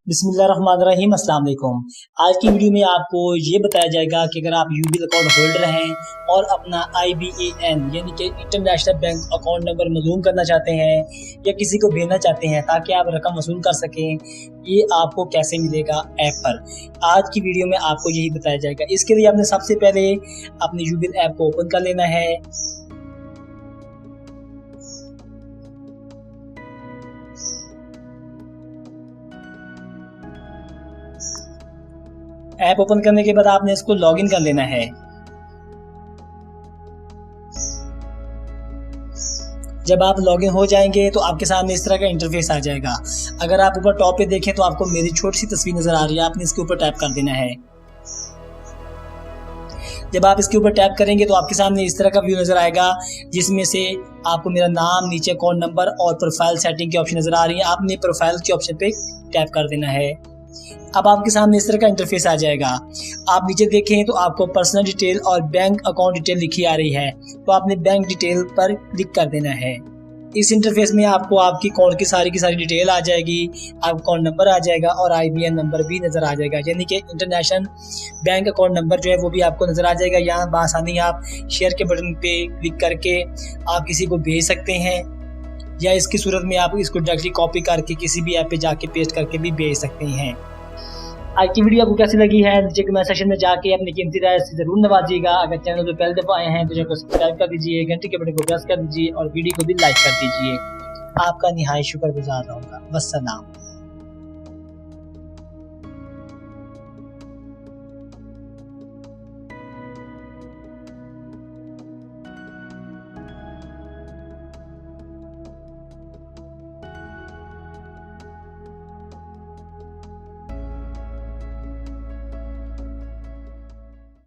बिस्मिल्लाहिर्रहमानिर्रहीम अस्सलाम वालेकुम। आज की वीडियो में आपको ये बताया जाएगा कि अगर आप यूबीएल अकाउंट होल्डर हैं और अपना IBAN यानी कि इंटरनेशनल बैंक अकाउंट नंबर मालूम करना चाहते हैं या किसी को भेजना चाहते हैं ताकि आप रकम वसूल कर सकें, ये आपको कैसे मिलेगा ऐप पर। आज की वीडियो में आपको यही बताया जाएगा। इसके लिए आपने सबसे पहले अपने यूबीएल ऐप को ओपन कर लेना है। ऐप ओपन करने के बाद आपने इसको लॉगिन कर लेना है। जब आप लॉगिन हो जाएंगे तो आपके सामने इस तरह का इंटरफेस आ जाएगा। अगर आप ऊपर टॉप पे देखें तो आपको मेरी छोटी सी तस्वीर नजर आ रही है, आपने इसके ऊपर टैप कर देना है। जब आप इसके ऊपर टैप करेंगे तो आपके सामने इस तरह का व्यू नजर आएगा, जिसमें से आपको मेरा नाम, नीचे अकाउंट नंबर और प्रोफाइल सेटिंग की ऑप्शन नजर आ रही है। आपने प्रोफाइल के ऑप्शन पे टैप कर देना है। अब आपके सामने इस तरह का इंटरफेस आ जाएगा। आप नीचे देखें तो आपको पर्सनल डिटेल और बैंक अकाउंट डिटेल लिखी आ रही है, तो आपने बैंक डिटेल पर क्लिक कर देना है। इस इंटरफेस में आपको आपकी अकाउंट की सारी डिटेल आ जाएगी, आपका अकाउंट नंबर आ जाएगा और IBAN नंबर भी नज़र आ जाएगा, यानी कि इंटरनेशनल बैंक अकाउंट नंबर जो है वो भी आपको नज़र आ जाएगा। यहाँ बआसानी आप शेयर के बटन पे क्लिक करके आप किसी को भेज सकते हैं, या इसकी सूरत में आप इसको डायरेक्टली कॉपी करके किसी भी ऐप पे जाके पेस्ट करके भी भेज सकते हैं। आज की वीडियो आपको कैसी लगी है नीचे कमेंट सेक्शन में जाके अपनी कीमती राय से जरूर नवाजिएगा। अगर चैनल पर पहले दफा आए हैं तो चैनल को सब्सक्राइब कर दीजिए, घंटे के बटन को प्रेस कर दीजिए और वीडियो को भी लाइक कर दीजिए। आपका निहायत शुक्रगुजार रहूंगा। वस्सलाम।